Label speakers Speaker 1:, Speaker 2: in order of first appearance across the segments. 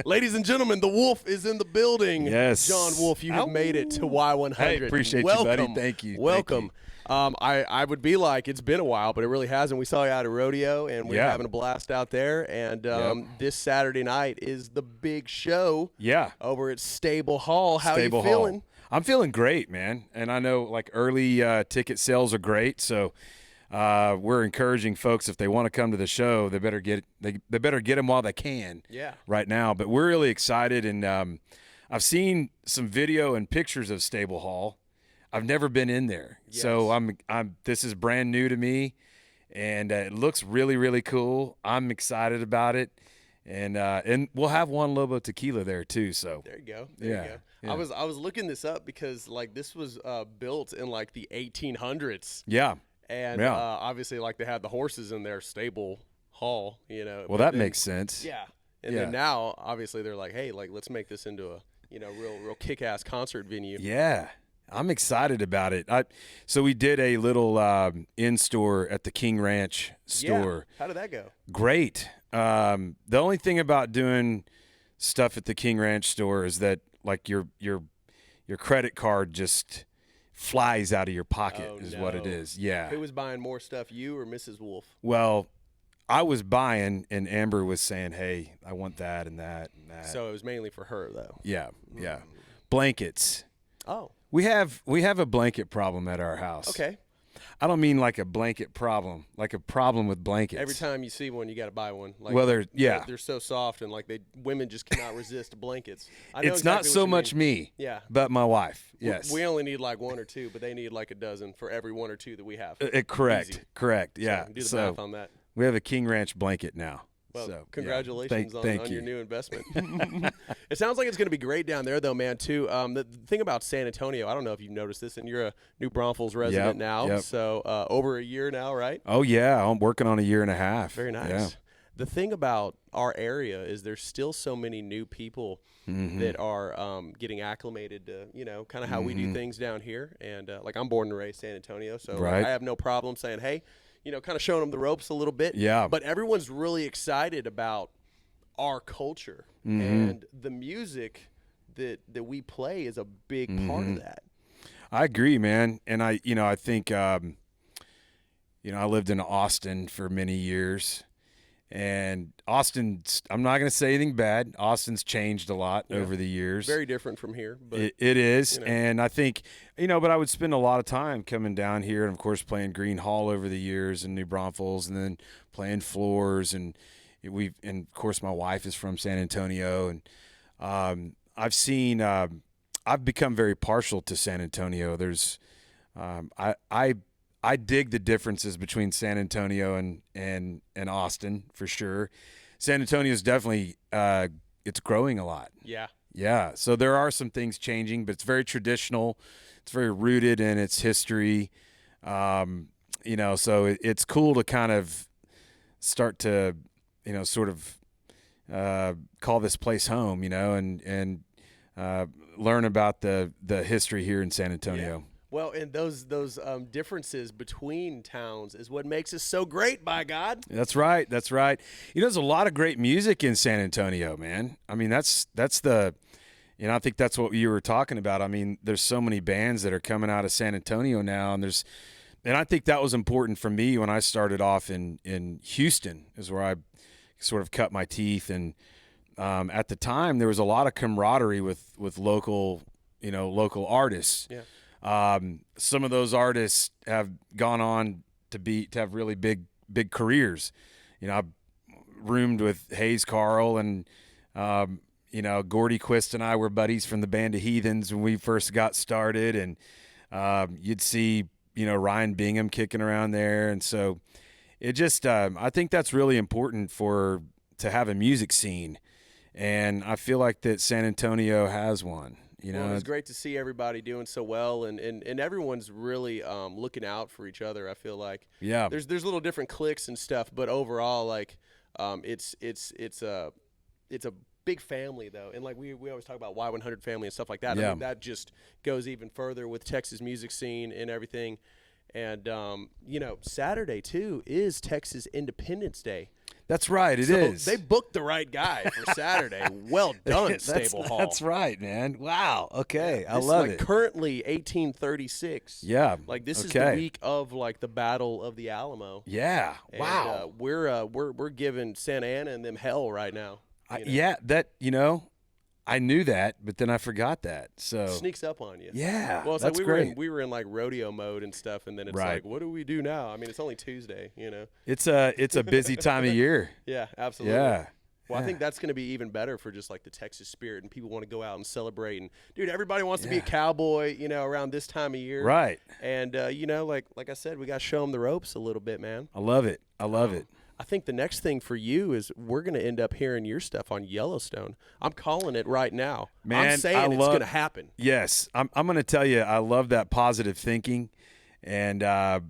Speaker 1: Ladies and gentlemen, the Wolf is in the building.
Speaker 2: Yes.
Speaker 1: Jon Wolfe, you have made it to Y100.
Speaker 2: Hey, appreciate
Speaker 1: Welcome.
Speaker 2: you, buddy. Thank you.
Speaker 1: Welcome.
Speaker 2: Thank you.
Speaker 1: I would be like, it's been a while, but it really hasn't. We saw you out at rodeo, and we're having a blast out there. And this Saturday night is the big show.
Speaker 2: Yeah.
Speaker 1: Over at Stable Hall. How are you feeling?
Speaker 2: I'm feeling great, man. And I know like early ticket sales are great, so we're encouraging folks, if they want to come to the show, they better get them while they can.
Speaker 1: Yeah.
Speaker 2: Right now, but we're really excited, and I've seen some video and pictures of Stable Hall. I've never been in there, so I'm. This is brand new to me, and it looks really, really cool. I'm excited about it, and we'll have Juan Lobo tequila there too. So
Speaker 1: there you go. There you go. Yeah. I was looking this up because like this was built in like the 1800s.
Speaker 2: Yeah.
Speaker 1: And obviously, like they had the horses in their Stable Hall, you know.
Speaker 2: Well, that makes sense.
Speaker 1: Yeah. And then now, obviously, they're like, hey, like let's make this into a real kick-ass concert venue.
Speaker 2: Yeah, I'm excited about it. So we did a little in-store at the King Ranch store.
Speaker 1: Yeah. How did that go?
Speaker 2: Great. The only thing about doing stuff at the King Ranch store is that like your credit card just flies out of your pocket what it is. Yeah.
Speaker 1: Who was buying more stuff, you or Mrs. Wolfe?
Speaker 2: Well, I was buying, and Amber was saying, hey, I want that and that and that.
Speaker 1: So it was mainly for her, though.
Speaker 2: Yeah, yeah. Blankets.
Speaker 1: Oh.
Speaker 2: We have a blanket problem at our house.
Speaker 1: Okay.
Speaker 2: I don't mean like a blanket problem, like a problem with blankets.
Speaker 1: Every time you see one, you got to buy one. Like,
Speaker 2: well,
Speaker 1: they're so soft, and like women just cannot resist blankets. I know
Speaker 2: it's
Speaker 1: exactly
Speaker 2: not so much me, but my wife. Yes,
Speaker 1: we only need like one or two, but they need like a dozen for every one or two that we have.
Speaker 2: Correct,
Speaker 1: Easy.
Speaker 2: correct. Yeah,
Speaker 1: do the math on that.
Speaker 2: We have a King Ranch blanket now.
Speaker 1: Well,
Speaker 2: so,
Speaker 1: congratulations
Speaker 2: on
Speaker 1: your new investment. It sounds like it's going to be great down there, though, man, too. The thing about San Antonio, I don't know if you've noticed this, and you're a New Braunfels resident now, so over a year now, right?
Speaker 2: Oh, yeah. I'm working on a year and a half.
Speaker 1: Very nice.
Speaker 2: Yeah.
Speaker 1: The thing about our area is there's still so many new people that are getting acclimated to, kind of how we do things down here. And, like, I'm born and raised San Antonio, so I have no problem saying, hey, kind of showing them the ropes a little bit.
Speaker 2: Yeah.
Speaker 1: But everyone's really excited about our culture and the music that we play is a big part of that.
Speaker 2: I agree, man. And I think, I lived in Austin for many years, and Austin's, I'm not going to say anything bad. Austin's changed a lot over the years.
Speaker 1: Very different from here. But
Speaker 2: it is. And I think, but I would spend a lot of time coming down here and, of course, playing Green Hall over the years and New Braunfels, and then playing floors. And of course, my wife is from San Antonio. And I've become very partial to San Antonio. There's, I dig the differences between San Antonio and Austin for sure. San Antonio is definitely it's growing a lot.
Speaker 1: Yeah.
Speaker 2: Yeah. So there are some things changing, but it's very traditional. It's very rooted in its history. So it's cool to kind of start to, sort of call this place home, and learn about the history here in San Antonio.
Speaker 1: Yeah. Well, and those differences between towns is what makes us so great, by God.
Speaker 2: That's right. That's right. There's a lot of great music in San Antonio, man. I mean, that's the, I think that's what you were talking about. I mean, there's so many bands that are coming out of San Antonio now, and I think that was important for me when I started off in Houston, is where I sort of cut my teeth. And at the time, there was a lot of camaraderie with local artists.
Speaker 1: Yeah.
Speaker 2: Some of those artists have gone on to have really big careers. I roomed with Hayes Carl, and Gordy Quist and I were buddies from the band of Heathens when we first got started, and you'd see Ryan Bingham kicking around there, and so it just I think that's really important to have a music scene, and I feel like that San Antonio has one.
Speaker 1: Well, it's great to see everybody doing so well, and everyone's really looking out for each other. I feel like there's little different cliques and stuff, but overall, like it's a big family though, and like we always talk about Y100 family and stuff like that.
Speaker 2: Yeah.
Speaker 1: I mean, that just goes even further with Texas music scene and everything. And Saturday too is Texas Independence Day.
Speaker 2: That's right. It is.
Speaker 1: They booked the right guy for Saturday. Well done, Stable Hall.
Speaker 2: That's right, man. Wow. Okay.
Speaker 1: Yeah,
Speaker 2: I love it.
Speaker 1: Currently 1836.
Speaker 2: Yeah.
Speaker 1: Like this is the week of like the Battle of the Alamo.
Speaker 2: Yeah.
Speaker 1: And,
Speaker 2: wow.
Speaker 1: We're giving Santa Ana and them hell right now.
Speaker 2: Yeah. That I knew that, but then I forgot that. So
Speaker 1: it sneaks up on you.
Speaker 2: Yeah.
Speaker 1: Well, it's
Speaker 2: that's
Speaker 1: like
Speaker 2: great.
Speaker 1: we were in like rodeo mode and stuff, and then it's like, what do we do now? I mean, it's only Tuesday.
Speaker 2: It's a busy time of year.
Speaker 1: Yeah. Absolutely.
Speaker 2: Yeah.
Speaker 1: Well, I think that's going to be even better for just like the Texas spirit, and people want to go out and celebrate. And dude, everybody wants to be a cowboy, around this time of year,
Speaker 2: right?
Speaker 1: And like I said, we got to show them the ropes a little bit, man.
Speaker 2: I love it. I love it.
Speaker 1: I think the next thing for you is we're going to end up hearing your stuff on Yellowstone. I'm calling it right now.
Speaker 2: Man,
Speaker 1: I'm saying it's going to happen.
Speaker 2: Yes, I'm going to tell you, I love that positive thinking, and I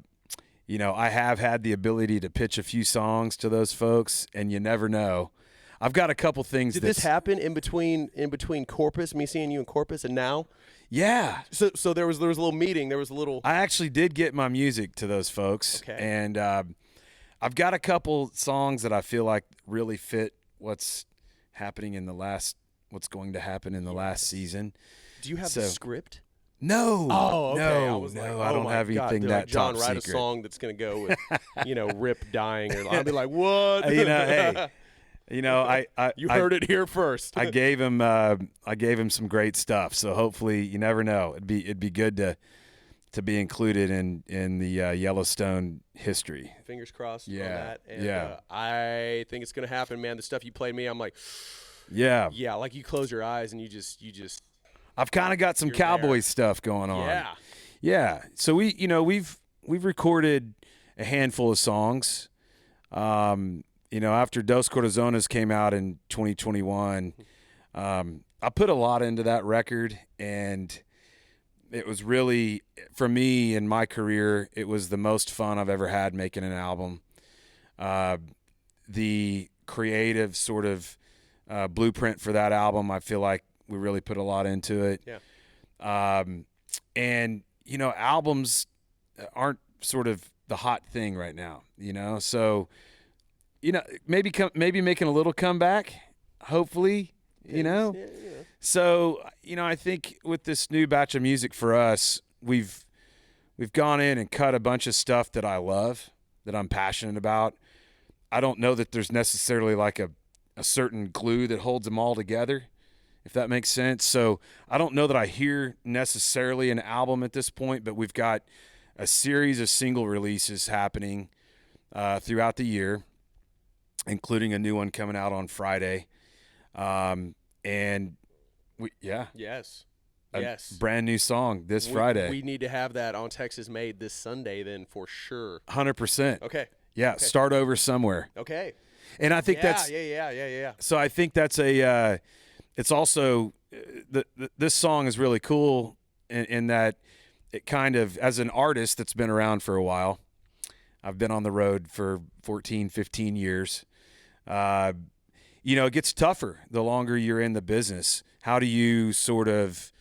Speaker 2: have had the ability to pitch a few songs to those folks, and you never know. I've got a couple things.
Speaker 1: Did this happen in between Corpus, me seeing you in Corpus, and now?
Speaker 2: Yeah.
Speaker 1: So there was a little meeting. There was a little.
Speaker 2: I actually did get my music to those folks, and I've got a couple songs that I feel like really fit what's happening what's going to happen in the last season.
Speaker 1: Do you have the script?
Speaker 2: No.
Speaker 1: Oh, okay.
Speaker 2: No, I don't have anything that
Speaker 1: John,
Speaker 2: top
Speaker 1: write
Speaker 2: secret.
Speaker 1: A song that's going to go with, Rip dying, or I'll be like, what?
Speaker 2: Hey.
Speaker 1: You heard it here first.
Speaker 2: I gave him some great stuff. So hopefully, you never know. It'd be good to be included in the Yellowstone history.
Speaker 1: Fingers crossed.
Speaker 2: Yeah.
Speaker 1: On that. And, I think it's gonna happen, man. The stuff you played me, I'm like,
Speaker 2: yeah.
Speaker 1: Like you close your eyes and you just.
Speaker 2: I've kind of got some cowboy stuff going on.
Speaker 1: Yeah.
Speaker 2: Yeah. So we've recorded a handful of songs. After Dos Corazones came out in 2021, I put a lot into that record, and it was really, for me in my career, it was the most fun I've ever had making an album. The creative sort of blueprint for that album, I feel like we really put a lot into it.
Speaker 1: Yeah.
Speaker 2: And, albums aren't sort of the hot thing right now, so – maybe making a little comeback, hopefully,
Speaker 1: Yeah.
Speaker 2: So, I think with this new batch of music for us, we've gone in and cut a bunch of stuff that I love, that I'm passionate about. I don't know that there's necessarily like a certain glue that holds them all together, if that makes sense. So I don't know that I hear necessarily an album at this point, but we've got a series of single releases happening throughout the year, including a new one coming out on Friday.
Speaker 1: Yes.
Speaker 2: Brand new song this Friday.
Speaker 1: We need to have that on Texas Made this Sunday then for sure.
Speaker 2: 100%.
Speaker 1: Okay.
Speaker 2: Yeah, okay. Start over somewhere.
Speaker 1: Okay.
Speaker 2: And I think that's
Speaker 1: Yeah.
Speaker 2: So I think that's it's also this song is really cool in that it kind of, as an artist that's been around for a while, I've been on the road for 14, 15 years. It gets tougher the longer you're in the business. How do you sort of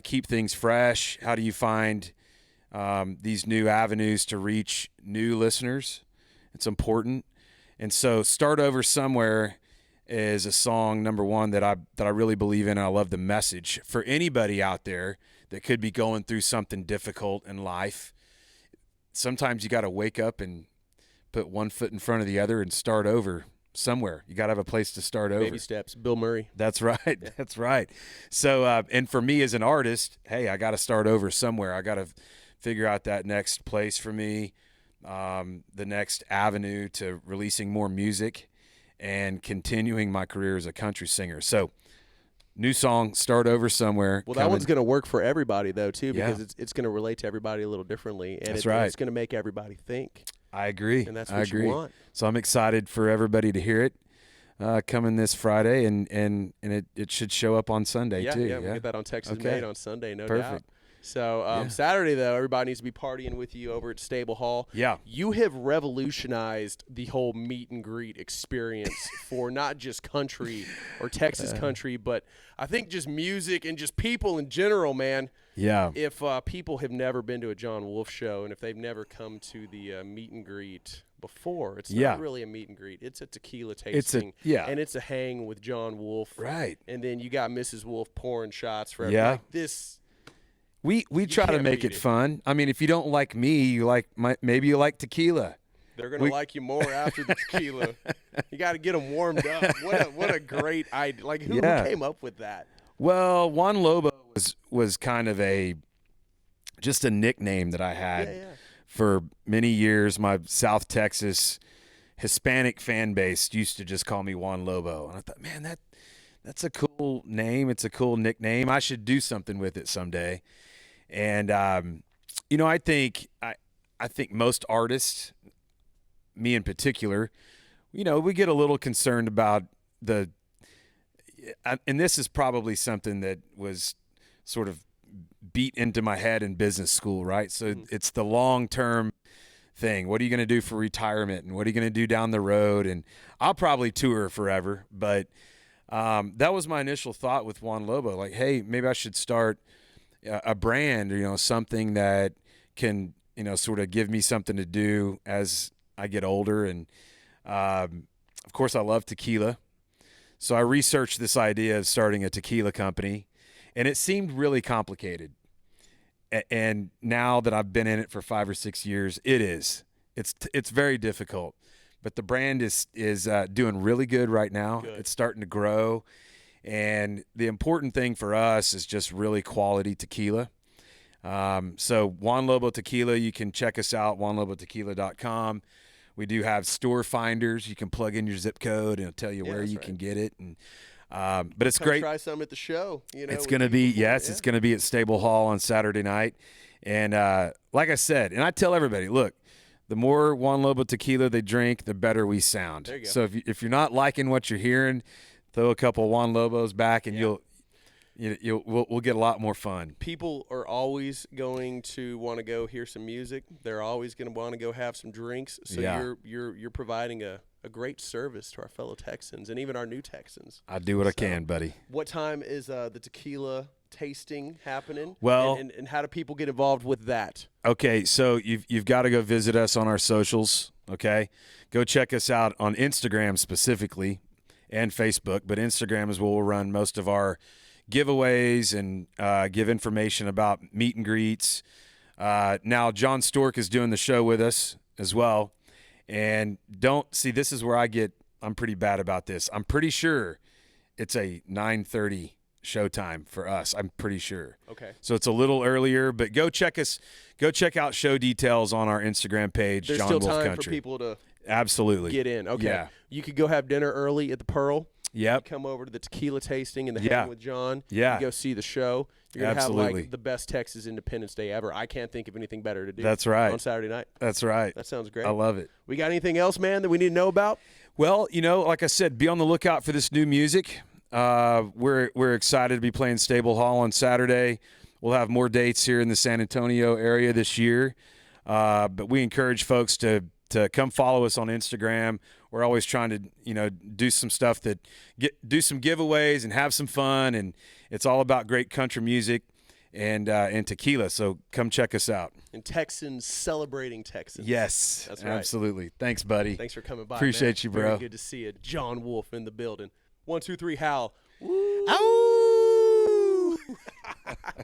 Speaker 2: keep things fresh? How do you find these new avenues to reach new listeners? It's important. And so Start Over Somewhere is a song, number one, that I really believe in. I love the message for anybody out there that could be going through something difficult in life. Sometimes you got to wake up and put one foot in front of the other and start over somewhere. You got to have a place to start over.
Speaker 1: Baby steps. Bill Murray.
Speaker 2: That's right. Yeah. That's right. So, and for me as an artist, hey, I got to start over somewhere. I got to figure out that next place for me, the next avenue to releasing more music and continuing my career as a country singer. So, new song, Start Over Somewhere.
Speaker 1: Well, that one's going to work for everybody, though, too, because it's going to relate to everybody a little differently. And it's going to make everybody think.
Speaker 2: I agree.
Speaker 1: And that's what you want.
Speaker 2: So I'm excited for everybody to hear it coming this Friday, and it should show up on Sunday, too.
Speaker 1: Yeah, we'll get that on Texas Made on Sunday, no
Speaker 2: Perfect.
Speaker 1: doubt. So Saturday, though, everybody needs to be partying with you over at Stable Hall.
Speaker 2: Yeah.
Speaker 1: You have revolutionized the whole meet and greet experience for not just country or Texas country, but I think just music and just people in general, man.
Speaker 2: Yeah.
Speaker 1: If people have never been to a Jon Wolfe show and if they've never come to the meet and greet before. It's not really a meet and greet. It's a tequila tasting. And it's a hang with Jon Wolfe.
Speaker 2: Right.
Speaker 1: And then you got Mrs. Wolfe pouring shots for everybody. Like this.
Speaker 2: We try to make it fun. I mean, if you don't like me, maybe you like tequila.
Speaker 1: They're going to like you more after the tequila. You got to get them warmed up. What a great idea. Like, who came up with that?
Speaker 2: Well, Juan Lobo was kind of just a nickname that I had for many years. My South Texas Hispanic fan base used to just call me Juan Lobo. And I thought, man, that's a cool name. It's a cool nickname. I should do something with it someday. And, I think most artists, me in particular, we get a little concerned about and this is probably something that was sort of beat into my head in business school, right? So it's the long-term thing. What are you going to do for retirement, and what are you going to do down the road? And I'll probably tour forever, but that was my initial thought with Juan Lobo. Like, hey, maybe I should start a brand, or something that can sort of give me something to do as I get older. And of course, I love tequila, so I researched this idea of starting a tequila company, and it seemed really complicated. And now that I've been in it for 5 or 6 years, it's very difficult. But the brand is doing really good right now. Good. It's starting to grow. And the important thing for us is just really quality tequila. So Juan Lobo Tequila, you can check us out, juanlobotequila.com. We do have store finders. You can plug in your zip code and it'll tell you where you can get it. And but it's great.
Speaker 1: Try some at the show.
Speaker 2: It's going to be it's going to be at Stable Hall on Saturday night. And like I said, and I tell everybody, look, the more Juan Lobo Tequila they drink, the better we sound.
Speaker 1: There you go.
Speaker 2: So if you're not liking what you're hearing, throw a couple of Juan Lobos back, and we'll get a lot more fun.
Speaker 1: People are always going to want to go hear some music. They're always going to want to go have some drinks. So you're providing a great service to our fellow Texans and even our new Texans.
Speaker 2: I do what I can, buddy.
Speaker 1: What time is the tequila tasting happening?
Speaker 2: Well,
Speaker 1: and how do people get involved with that?
Speaker 2: Okay, so you've got to go visit us on our socials. Okay, go check us out on Instagram specifically and Facebook, but Instagram is where we'll run most of our giveaways and give information about meet and greets. Now, John Stork is doing the show with us as well. And this is where I'm pretty bad about this. I'm pretty sure it's a 9:30 showtime for us. I'm pretty sure.
Speaker 1: Okay.
Speaker 2: So it's a little earlier, but go check out show details on our Instagram page,
Speaker 1: There's
Speaker 2: Jon
Speaker 1: still
Speaker 2: Wolfe
Speaker 1: time
Speaker 2: Country.
Speaker 1: for people to
Speaker 2: absolutely
Speaker 1: get in. Okay.
Speaker 2: Yeah.
Speaker 1: You could go have dinner early at the Pearl.
Speaker 2: Yep.
Speaker 1: Come over to the tequila tasting and the hang with John.
Speaker 2: Yeah.
Speaker 1: You go see the show. You're going to have like the best Texas Independence Day ever. I can't think of anything better to do.
Speaker 2: That's right.
Speaker 1: On Saturday night.
Speaker 2: That's right.
Speaker 1: That sounds great.
Speaker 2: I love it.
Speaker 1: We got anything else, man, that we need to know about?
Speaker 2: Well, like I said, be on the lookout for this new music. We're excited to be playing Stable Hall on Saturday. We'll have more dates here in the San Antonio area this year. But we encourage folks to come follow us on Instagram. We're always trying to, do some stuff do some giveaways and have some fun. And it's all about great country music and tequila. So come check us out.
Speaker 1: And Texans celebrating Texans.
Speaker 2: Yes,
Speaker 1: that's right.
Speaker 2: Absolutely. Thanks, buddy.
Speaker 1: Thanks for coming by.
Speaker 2: Appreciate you, bro.
Speaker 1: Very good to see you. Jon Wolfe in the building. 1, 2, 3, howl.
Speaker 2: Woo! Ow!